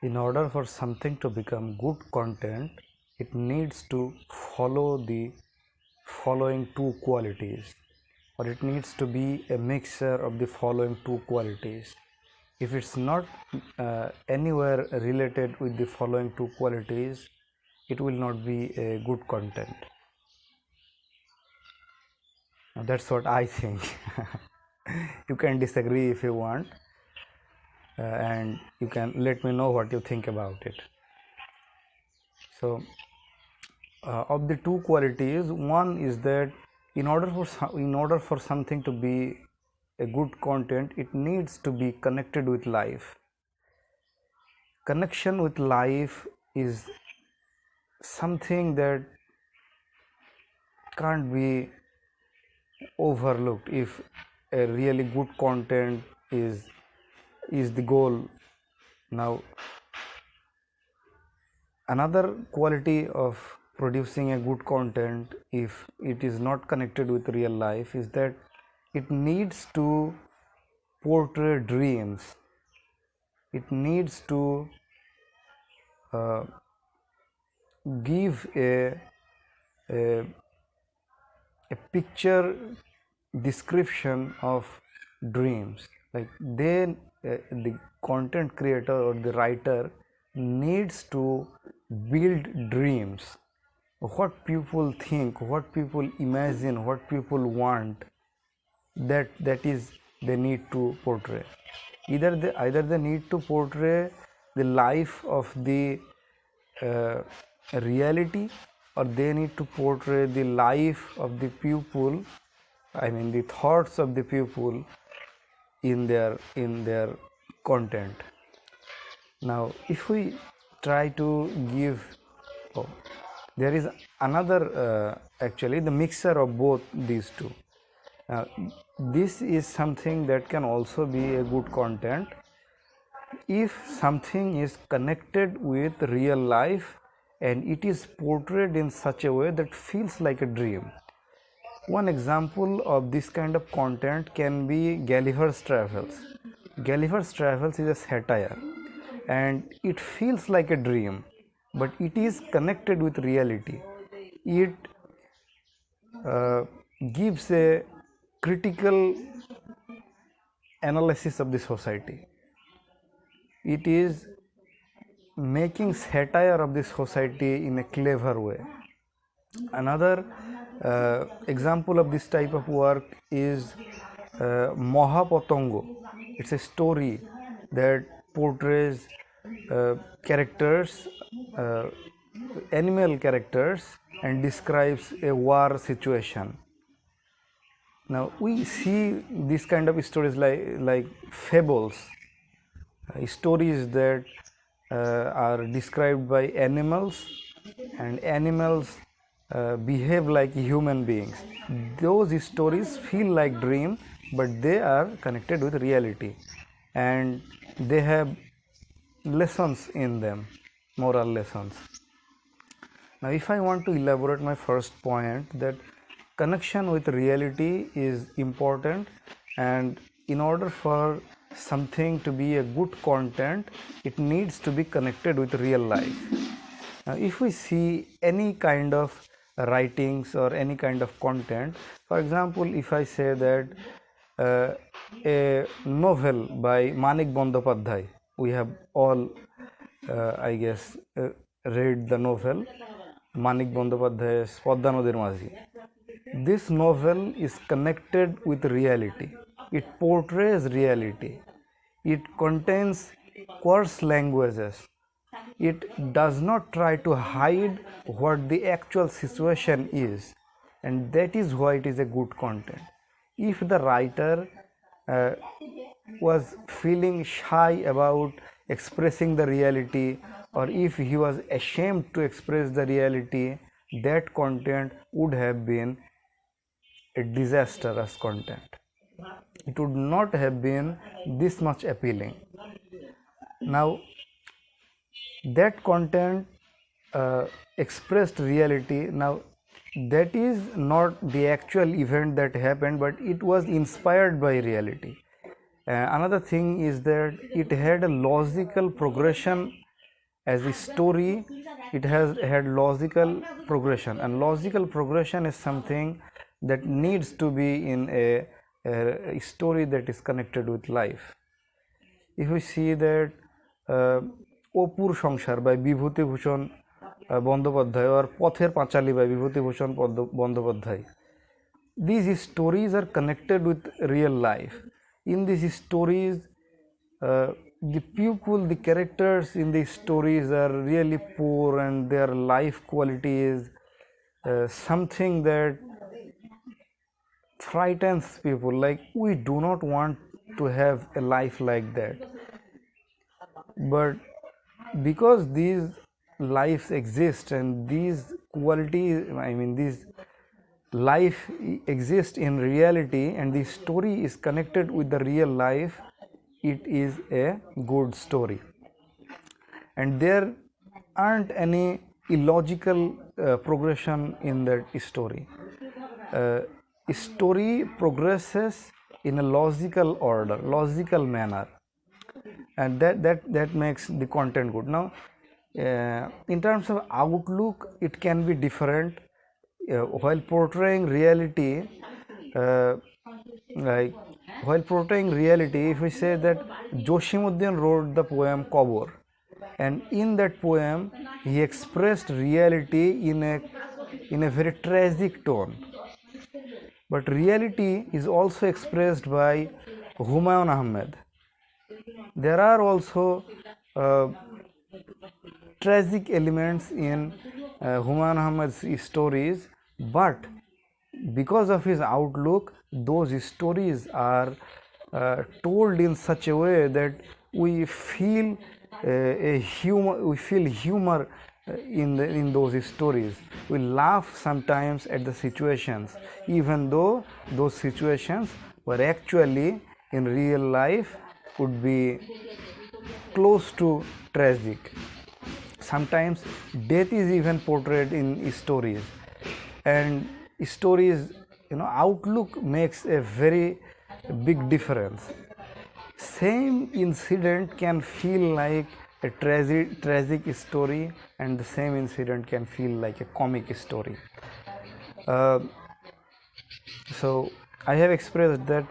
In order for something to become good content, it needs to follow the following two qualities, or it needs to be a mixture of the following two qualities. If it's not anywhere related with the following two qualities, it will not be a good content. Now, that's what I think. You can disagree if you want, and you can let me know what you think about it. So of the two qualities, one is that in order for something to be a good content, it needs to be connected with life. Connection with life is something that can't be overlooked if a really good content is the goal. Now, another quality of producing a good content, if it is not connected with real life, is that it needs to portray dreams. It needs to give a, a picture description of dreams. Like the content creator or the writer needs to build dreams, what people think, what people imagine, what people want, that is they need to portray. Either they need to portray the life of the reality, or they need to portray the life of the pupil, I mean the thoughts of the pupil in their content. Now, if we try to give, there is another actually the mixture of both these two. This is something that can also be a good content if something is connected with real life and it is portrayed in such a way that feels like a dream. One example of this kind of content can be Gulliver's Travels. Gulliver's Travels is a satire and it feels like a dream, but it is connected with reality. It gives a critical analysis of the society. It is making satire of the society in a clever way. Another example of this type of work is Mahapatango. It's a story that portrays characters, animal characters, and describes a war situation. Now we see this kind of stories like fables, stories that are described by animals, and animals behave like human beings. Those stories feel like dream, but they are connected with reality, and they have lessons in them, moral lessons. Now, if I want to elaborate my first point, that connection with reality is important, and in order for something to be a good content, it needs to be connected with real life. Now, if we see any kind of writings or any kind of content, for example, if I say that a novel by Manik Bandyopadhyay, we have all, I guess, read the novel Manik Bandyopadhyay's Padma Nodir Mazhi. This novel is connected with reality. It portrays reality. It contains coarse languages. It does not try to hide what the actual situation is, and that is why it is a good content. If the writer was feeling shy about expressing the reality, or if he was ashamed to express the reality, that content would have been a disastrous content. It would not have been this much appealing. Now, that content expressed reality. Now, that is not the actual event that happened, but it was inspired by reality. Another thing is that it had a logical progression as a story, it has had logical progression, and logical progression is something that needs to be in a story that is connected with life. If we see that অপুর সংসার by Bibhutibhushan Bandyopadhyay or Pather Panchali by Bibhutibhushan Bandyopadhyay, these stories are connected with real life. In these stories, the people, the characters in these stories are really poor, and their life quality is something that frightens people. Like, we do not want to have a life like that, but because these lives exist and these qualities, these life exists in reality and the story is connected with the real life, it is a good story, and there aren't any illogical progression in that story. Story progresses in a logical order, logical manner, and that makes the content good. Now, in terms of outlook, it can be different. While portraying reality, if we say that Joshimuddin wrote the poem Kobor, and in that poem he expressed reality in a very tragic tone, but reality is also expressed by Humayun Ahmed. There are also tragic elements in Humayun Ahmed's stories, but because of his outlook, those stories are told in such a way that we feel humor in those stories. We laugh sometimes at the situations, even though those situations were actually in real life would be close to tragic. Sometimes death is even portrayed in stories, and stories, outlook makes a very big difference. Same incident can feel like a tragic story, and the same incident can feel like a comic story. So I have expressed that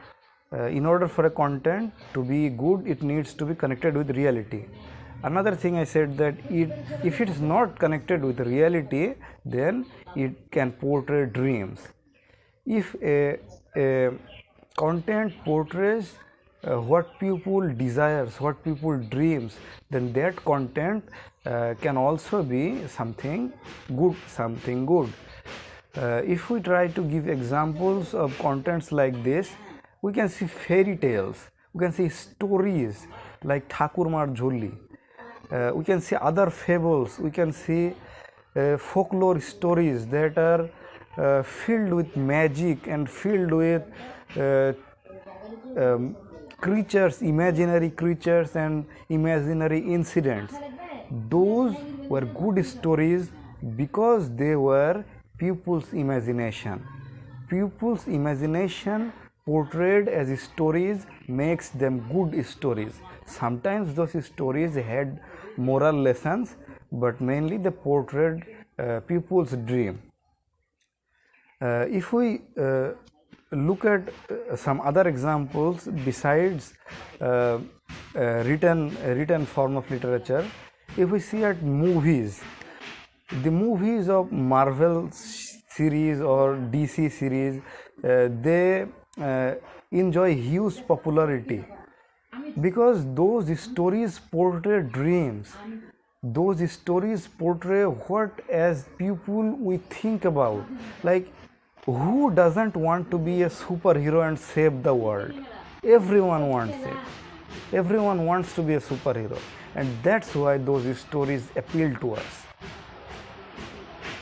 in order for a content to be good, it needs to be connected with reality. Another thing I said that if it is not connected with reality, then it can portray dreams. If a content portrays what people desires, what people dreams, then that content can also be something good. If we try to give examples of contents like this, we can see fairy tales, we can see stories like Thakurmar Jholli, we can see other fables, we can see folklore stories that are filled with magic and filled with creatures, imaginary creatures and imaginary incidents. Those were good stories because they were pupils' imagination. Pupils' imagination portrayed as stories makes them good stories. Sometimes those stories had moral lessons, but mainly they portrayed pupils' dream. If we look at some other examples besides written form of literature, if we see at movies, the movies of Marvel series or DC series, they enjoy huge popularity because those stories portray dreams. Those stories portray what as people we think about. Like, who doesn't want to be a superhero and save the world? Everyone wants it. Everyone wants to be a superhero, and that's why those stories appeal to us.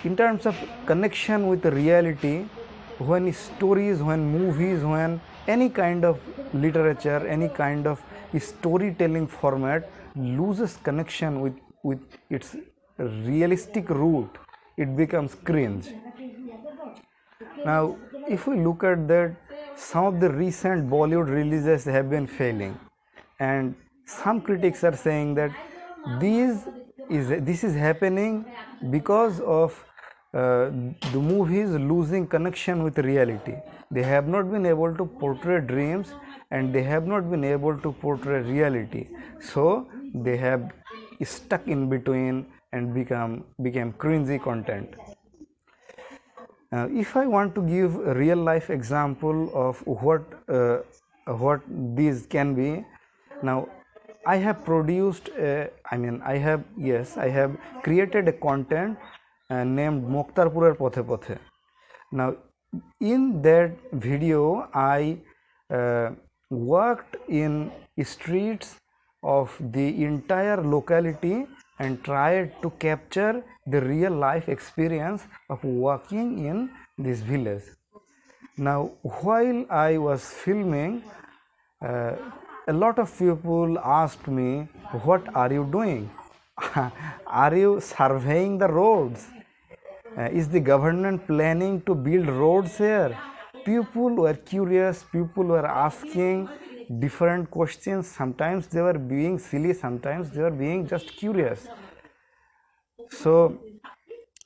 In terms of connection with reality, when stories, when movies, when any kind of literature, any kind of storytelling format loses connection with its realistic root, it becomes cringe. Now, if we look at that, some of the recent Bollywood releases have been failing, and some critics are saying that these this is happening because of the movies losing connection with reality. They have not been able to portray dreams, and they have not been able to portray reality, so they have stuck in between and became cringy content. If I want to give a real life example of what these can be, now I have produced, I have created a content named Mokhtarpurer Pothe Pothe. Now, in that video, I worked in streets of the entire locality and tried to capture the real life experience of walking in this village. Now, while I was filming, uh, a lot of people asked me, "What are you doing? Are you surveying the roads? Is the government planning to build roads here?" People were curious, people were asking different questions. Sometimes they were being silly, sometimes they were being just curious. So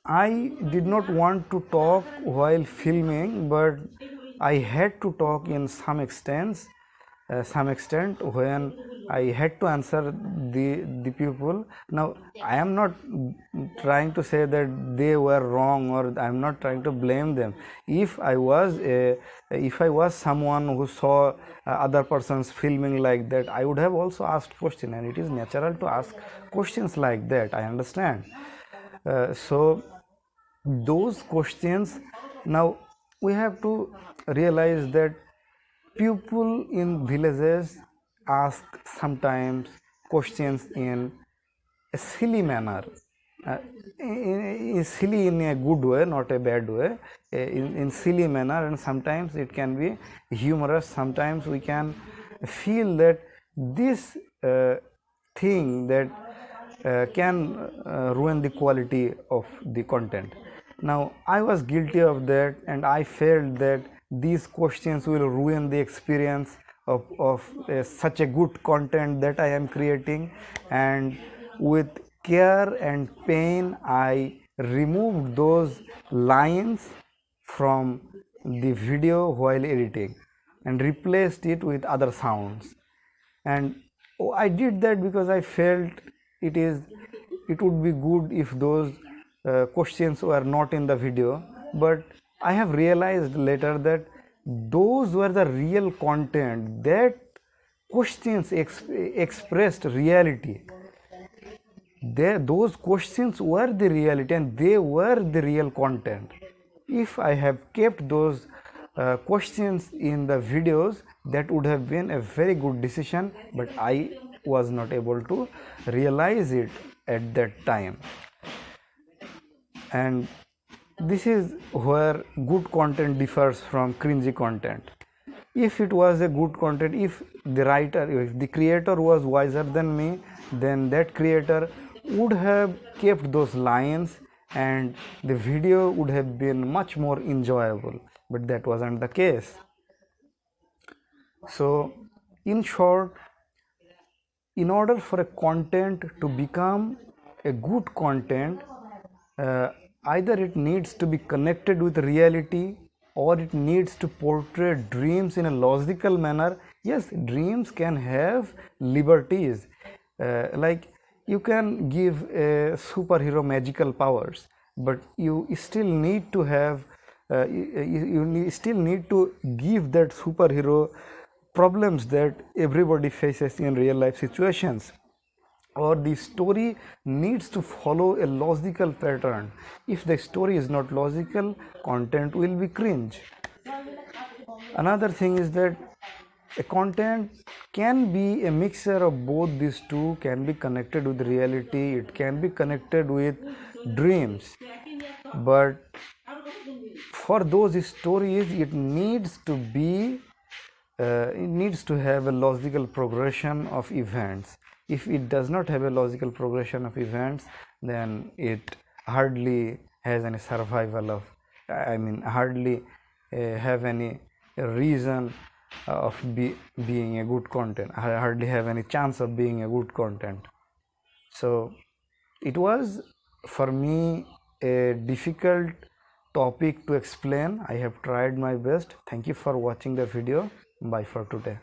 I did not want to talk while filming, but I had to talk in some extent when I had to answer the people. Now I am not trying to say that they were wrong, or I am not trying to blame them. If I was someone who saw other persons filming like that, I would have also asked question, and it is natural to ask questions like that. I understand. So those questions, now we have to realize that people in villages ask sometimes questions in a silly manner, uh, silly in a good way, not a bad way, in silly manner, and sometimes it can be humorous. Sometimes we can feel that this thing that can ruin the quality of the content. Now I was guilty of that, and I felt that these questions will ruin the experience of such a good content that I am creating. And with care and pain, I removed those lines from the video while editing and replaced it with other sounds. And I did that because I felt it would be good if those questions were not in the video. But I have realized later that those were the real content, that questions expressed reality. Those questions were the reality, and they were the real content. If I have kept those questions in the videos, that would have been a very good decision, but I was not able to realize it at that time. And this is where good content differs from cringy content. If it was a good content, if the creator was wiser than me, then that creator would have kept those lines, and the video would have been much more enjoyable. But that wasn't the case. So in short, in order for a content to become a good content, uh, either it needs to be connected with reality, or it needs to portray dreams in a logical manner. Yes, dreams can have liberties, like you can give a superhero magical powers, but you still need to have still need to give that superhero problems that everybody faces in real life situations, or the story needs to follow a logical pattern. If the story is not logical, content will be cringe. Another thing is that a content can be a mixture of both. These two can be connected with reality, it can be connected with dreams, but for those stories it needs to have a logical progression of events. If it does not have a logical progression of events, then it hardly has any survival of, hardly have any reason of being a good content, hardly have any chance of being a good content. So It was for me a difficult topic to explain. I have tried my best. Thank you for watching the video. Bye for today.